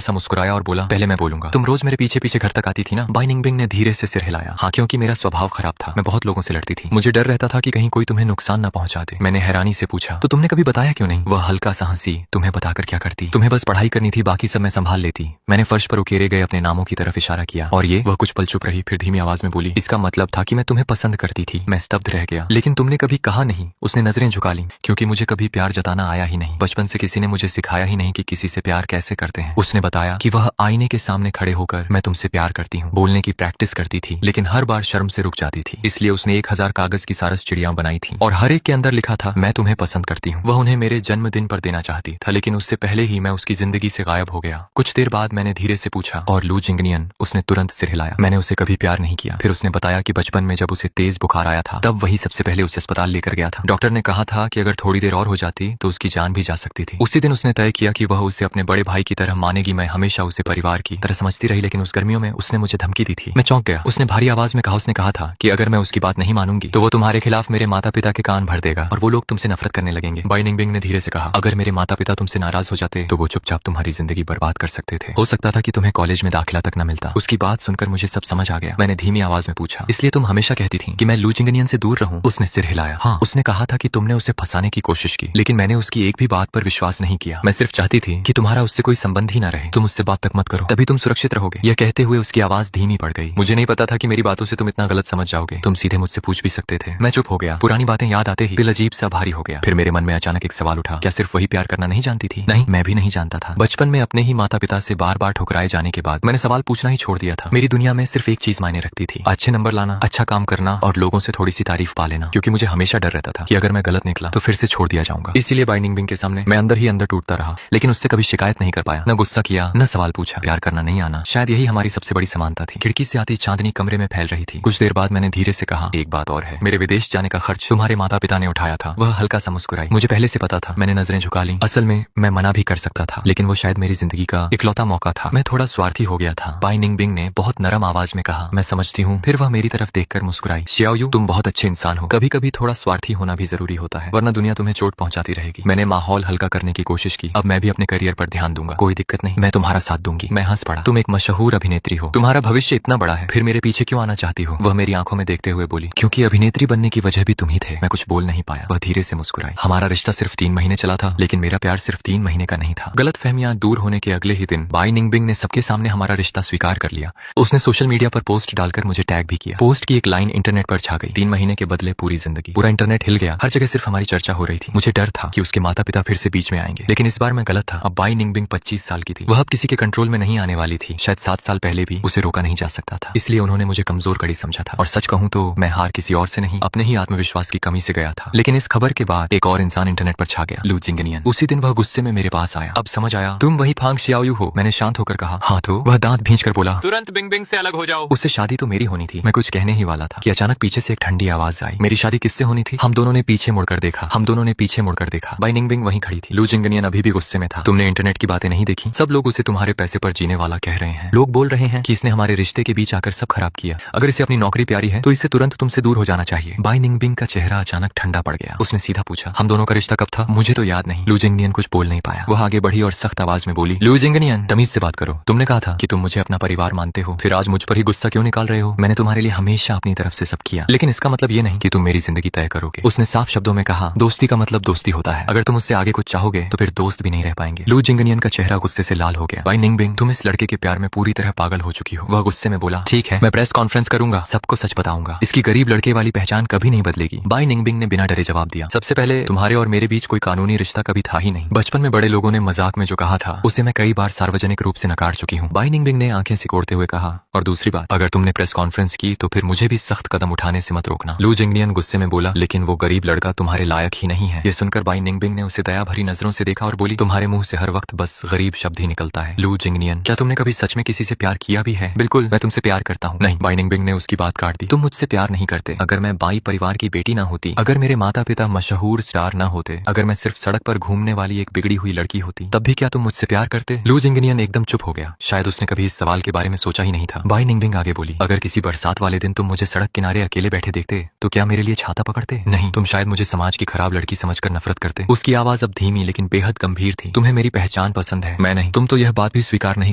सा मुस्कुराया और बोला, पहले मैं बोलूंगा। तुम रोज मेरे पीछे पीछे घर तक आती थी ना? बाई निंगबिंग ने धीरे से सिर हिलाया। हाँ, क्योंकि मेरा स्वभाव खराब था। मैं बहुत लोगों से लड़ती थी। मुझे डर रहता था कि कहीं कोई तुम्हें नुकसान न पहुंचा दे। मैंने हैरानी से पूछा, तो तुमने कभी बताया क्यों नहीं? वह हल्का सा हंसी। तुम्हें बताकर क्या करती? तुम्हें बस पढ़ाई करनी थी, बाकी सब मैं संभाल लेती। मैंने फर्श पर उकेरे गए अपने नामों की तरफ इशारा किया। और ये? वह कुछ पल चुप रही, फिर धीमी आवाज में बोली, इसका मतलब था कि मैं तुम्हें पसंद करती थी। मैं स्तब्ध रह गया। लेकिन तुमने कभी कहा नहीं। उसने नजरें झुका ली। क्योंकि मुझे कभी प्यार जताना आया ही नहीं। बचपन से किसी ने मुझे सिखाया ही नहीं कि किसी से प्यार कैसे करते हैं। उसने बताया कि वह आईने के सामने खड़े होकर मैं तुमसे प्यार करती हूँ बोलने की प्रैक्टिस करती थी, लेकिन हर बार शर्म से रुक जाती थी। इसलिए उसने 1000 कागज की सारस चिड़ियां बनाई थी और हर एक के अंदर लिखा था, मैं तुम्हें पसंद करती हूँ। वह उन्हें मेरे जन्मदिन पर देना चाहती था, लेकिन उससे पहले ही मैं उसकी जिंदगी से गायब हो गया। कुछ देर बाद मैंने धीरे से पूछा, और लू जिंगनियन? उसने तुरंत सिर हिलाया। मैंने उसे कभी प्यार नहीं किया। फिर उसने बताया कि बचपन में जब उसे तेज बुखार आया था, तब वही सबसे पहले उसे अस्पताल लेकर गया था। डॉक्टर ने कहा था कि अगर थोड़ी देर और हो जाती तो उसकी जान भी जा सकती थी। उसी दिन उसने तय किया कि वह उसे अपने बड़े भाई की तरह मानेगी। मैं हमेशा उसे परिवार की तरह समझती रही, लेकिन उस गर्मियों में उसने मुझे धमकी दी थी। मैं चौंक गया। उसने भारी आवाज में कहा, उसने कहा था कि अगर मैं उसकी बात नहीं मानूंगी तो वो तुम्हारे खिलाफ मेरे माता पिता के कान भर देगा और वो लोग तुमसे नफरत करने लगेंगे। बाई निंगबिंग ने धीरे से कहा, अगर मेरे माता पिता तुमसे नाराज हो जाते तो वो चुपचाप तुम्हारी जिंदगी बर्बाद कर सकते थे। हो सकता था कि तुम्हें कॉलेज में दाखिला तक न मिलता। उसकी बात सुनकर मुझे सब समझ आ गया। मैंने धीमी आवाज में पूछा, इसलिए तुम हमेशा कहती थी कि मैं लू जिंगनियन से दूर रहूं? उसने सिर हिलाया। हाँ, उसने कहा था कि तुमने उसे फंसाने की कोशिश की, लेकिन मैंने उसकी एक भी बात पर विश्वास नहीं किया। मैं सिर्फ चाहती थी कि तुम्हारा उससे कोई संबंध ही ना रहे। तुम उससे बात तक मत करो, तभी तुम सुरक्षित रहोगे। यह कहते हुए उसकी आवाज धीमी पड़ गई। मुझे नहीं पता था कि मेरी बातों से तुम इतना गलत समझ जाओगे। तुम सीधे मुझसे पूछ भी सकते थे। मैं चुप हो गया। पुरानी बातें याद आते ही दिल अजीब सा भारी हो गया। फिर मेरे मन में अचानक एक सवाल उठा, क्या सिर्फ वही प्यार करना नहीं जानती थी? नहीं, मैं भी नहीं जानता था। बचपन में अपने ही माता पिता से बार बार ठुकराए जाने के बाद मैंने सवाल पूछना ही छोड़ दिया था। मेरी दुनिया में सिर्फ एक चीज मायने रखती थी, अच्छे नंबर लाना, अच्छा काम करना और लोगों से थोड़ी सी तारीफ पा लेना। क्योंकि मुझे हमेशा डर रहता था कि अगर मैं गलत निकला तो फिर से छोड़ दिया जाऊंगा। इसीलिए बाई निंगबिंग के सामने मैं अंदर ही अंदर टूटता रहा, लेकिन उससे कभी शिकायत नहीं कर पाया, न गुस्सा किया, न सवाल पूछा। प्यार करना नहीं आना, शायद यही हमारी सबसे बड़ी समानता थी। खिड़की से आती चांदनी कमरे में फैल रही थी। कुछ देर बाद मैंने धीरे से कहा, एक बात और है, मेरे विदेश जाने का खर्च तुम्हारे माता पिता ने उठाया था। वह हल्का सा मुस्कुराई। मुझे पहले से पता था। मैंने नजरें झुका ली। असल में मैं मना भी कर सकता था, लेकिन वो शायद मेरी जिंदगी का इकलौता मौका था। मैं थोड़ा स्वार्थी हो गया था। बाई निंगबिंग ने बहुत नरम आवाज में कहा, मैं समझती हूँ। फिर वह मेरी तरफ देखकर मुस्कुराई। शियाओयू, तुम बहुत अच्छे इंसान हो। कभी कभी थोड़ा स्वार्थी होना भी जरूरी होता है, वरना दुनिया तुम्हें चोट पहुंचाती रहेगी। मैंने माहौल हल्का करने की कोशिश की। अब मैं भी अपने करियर पर ध्यान दूंगा। कोई दिक्कत नहीं, मैं तुम्हारा साथ दूंगी। मैं हंस पड़ा। तुम एक मशहूर अभिनेत्री हो, तुम्हारा भविष्य इतना बड़ा है, फिर मेरे पीछे क्यों आना चाहती हो? वह मेरी आंखों में देखते हुए बोली, क्योंकि अभिनेत्री बनने की वजह भी तुम ही थे। मैं कुछ बोल नहीं पाया। वह धीरे से मुस्कुराई। हमारा रिश्ता सिर्फ 3 महीने चला था, लेकिन मेरा प्यार सिर्फ 3 महीने का नहीं था। गलतफहमियां दूर होने के अगले ही दिन बाई निंगबिंग ने सबके सामने हमारा रिश्ता स्वीकार कर लिया। उसने सोशल मीडिया पर पोस्ट डालकर मुझे टैग भी किया। पोस्ट की एक लाइन इंटरनेट पर छा गई, 3 महीने के बदले पूरी जिंदगी। पूरा इंटरनेट हिल गया। हर जगह सिर्फ हमारी चर्चा हो रही थी। मुझे डर था कि उसके माता पिता फिर से बीच में आएंगे, लेकिन इस बार मैं गलत था। अब बाई निंगबिंग 25 साल की थी। वह अब किसी के कंट्रोल में नहीं आने वाली थी। शायद 7 साल पहले भी उसे रोका नहीं जा सकता था। इसलिए उन्होंने मुझे कमजोर कड़ी समझा था। और सच कहूं तो मैं हार किसी और से नहीं, अपने ही आत्मविश्वास की कमी से गया था। लेकिन इस खबर के बाद एक और इंसान इंटरनेट पर छा गया, लू जिंगनियन। उसी दिन वह गुस्से में मेरे पास आया। अब समझ आया, तुम वही फांग शियाओयू हो। मैंने शांत होकर कहा, हाँ तो? वह दांत भींचकर बोला, तुरंत बिंगबिंग से अलग हो जाओ। उससे शादी तो मेरी होनी थी। मैं कुछ कहने ही वाला था कि अचानक पीछे से एक ठंडी आवाज आई, मेरी शादी किससे होनी थी? हम दोनों ने पीछे मुड़कर देखा। बाई निंगबिंग वहीं खड़ी थी। लू जिंगनियन अभी भी गुस्से में था। तुमने इंटरनेट की बातें नहीं देखी? सब लोग उसे तुम्हारे पैसे पर जीने वाला कह रहे हैं। लोग बोल रहे हैं कि इसने हमारे रिश्ते के बीच आकर सब खराब किया। अगर इसे अपनी नौकरी प्यारी है तो इसे तुरंत तुमसे दूर हो जाना चाहिए। बाई निंगबिंग का चेहरा अचानक ठंडा पड़ गया। उसने सीधा पूछा, हम दोनों का रिश्ता कब था? मुझे तो याद नहीं। लू जिंगनियन कुछ बोल नहीं पाया। वह आगे बढ़ी और सख्त आवाज में बोली, लू जिंगनियन, तमीज से बात करो। तुमने कहा था कि तुम मुझे अपना परिवार मानते हो, फिर आज मुझ पर ही गुस्सा क्यों निकाल रहे हो? मैंने तुम्हारे लिए हमेशा अपनी तरफ से सब किया, लेकिन इसका मतलब ये नहीं कि तुम मेरी जिंदगी तय करोगे। उसने साफ शब्दों में कहा, दोस्ती का मतलब दोस्ती होता है। अगर तुम उससे आगे कुछ चाहोगे तो फिर दोस्त भी नहीं रह पाएंगे। लू जिंगनियन का चेहरा गुस्से से लाल हो गया। बाई निंगबिंग, तुम इस लड़के के प्यार में पूरी तरह पागल हो चुकी हो। वह गुस्से में बोला, ठीक है, मैं प्रेस कॉन्फ्रेंस करूंगा, सबको सच बताऊंगा। इसकी गरीब लड़के वाली पहचान कभी नहीं बदलेगी। बाई निंगबिंग ने बिना डरे जवाब दिया, सबसे पहले तुम्हारे और मेरे बीच कोई कानूनी रिश्ता कभी था ही नहीं। बचपन में बड़े लोगों ने मजाक में जो कहा था उसे मैं कई बार सार्वजनिक रूप से नकार चुकी हूँ। बाई निंगबिंग ने आंखें सिकोड़ते हुए कहा, और दूसरी बात, अगर तुमने प्रेस कॉन्फ्रेंस की तो फिर मुझे भी सख्त कदम उठाने से मत रोकना। लू जिंगनियन गुस्से में बोला, लेकिन वो गरीब लड़का तुम्हारे लायक ही नहीं है। ये सुनकर बाई निंगबिंग ने उसे दया भरी नजरों से देखा और बोली, तुम्हारे मुंह से हर वक्त बस गरीब शब्द ही निकलता है। लू जिंगनियन, क्या तुमने कभी सच में किसी से प्यार किया भी है? बिल्कुल, मैं तुमसे प्यार करता हूँ। नहीं, बाई निंगबिंग ने उसकी बात काट दी। तुम मुझसे प्यार नहीं करते। अगर मैं बाई परिवार की बेटी ना होती, अगर मेरे माता पिता मशहूर स्टार ना होते, अगर मैं सिर्फ सड़क पर घूमने वाली एक बिगड़ी हुई लड़की होती, तब भी क्या तुम मुझसे प्यार करते? लू जिंगनियन एकदम चुप हो गया। शायद उसने कभी इस सवाल के बारे में सोचा ही नहीं था। बाई निंगबिंग आगे बोली, अगर किसी बरसात वाले दिन तुम मुझे सड़क किनारे अकेले बैठे देखते तो क्या मेरे लिए छाता पकड़ते? नहीं, तुम शायद मुझे समाज की खराब लड़की समझकर नफरत करते। उसकी आवाज अब धीमी लेकिन बेहद गंभीर थी। तुम्हें मेरी पहचान पसंद है, मैं नहीं। तुम तो यह बात भी स्वीकार नहीं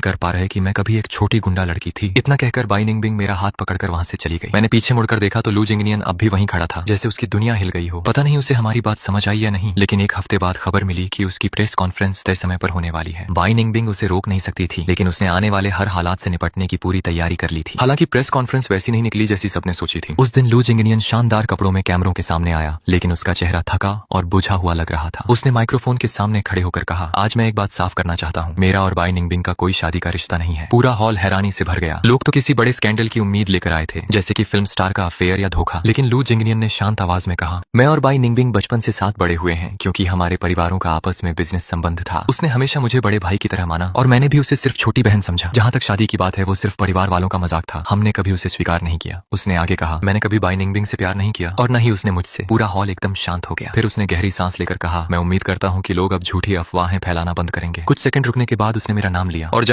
कर पा रहे कि मैं कभी एक छोटी गुंडा लड़की थी। इतना कहकर बाई निंगबिंग मेरा हाथ पकड़कर वहां से चली गई। मैंने पीछे मुड़कर देखा तो लू जिंगनियन अब भी वहीं खड़ा था, जैसे उसकी दुनिया हिल गई हो। पता नहीं उसे हमारी बात समझ आई या नहीं, लेकिन एक हफ्ते बाद खबर मिली कि उसकी प्रेस कॉन्फ्रेंस तय समय पर होने वाली है। बाई निंगबिंग उसे रोक नहीं सकती थी, लेकिन उसने आने वाले हर हालात से निपटने की पूरी तैयारी कर ली थी। हालांकि प्रेस कॉन्फ्रेंस वैसी नहीं निकली जैसी सबने सोची थी। उस दिन लू जिंगनियन शानदार कपड़ों में कैमरों के सामने आया, लेकिन उसका चेहरा थका और बुझा हुआ लग रहा था। उसने माइक्रोफोन के सामने खड़े होकर कहा, आज मैं एक बात साफ करना चाहता हूँ, मेरा और बाई निंगबिंग का कोई शादी का रिश्ता नहीं है। पूरा हॉल हैरानी से भर गया। लोग तो किसी बड़े स्कैंडल की उम्मीद लेकर आए थे, जैसे कि फिल्म स्टार का अफेयर या धोखा। लेकिन लू जिंगनियन ने शांत आवाज में कहा, मैं और बाई निंगबिंग बचपन से साथ बड़े हुए हैं, क्योंकि हमारे परिवारों का आपस में बिजनेस संबंध था। उसने हमेशा मुझे बड़े भाई की तरह माना और मैंने भी उसे सिर्फ छोटी बहन समझा। जहाँ तक शादी की बात है, वो सिर्फ परिवार वालों का मजाक था। हमने कभी उसे स्वीकार नहीं किया। उसने आगे कहा, मैंने कभी बाई निंगबिंग से प्यार नहीं किया और न ही उसने मुझसे। पूरा हॉल एकदम शांत हो गया। फिर उसने गहरी सांस लेकर कहा, मैं उम्मीद करता हूँ कि लोग अब झूठी अफवाहें फैलाना बंद करेंगे। कुछ सेकंड रुकने के बाद उसने मेरा नाम लिया और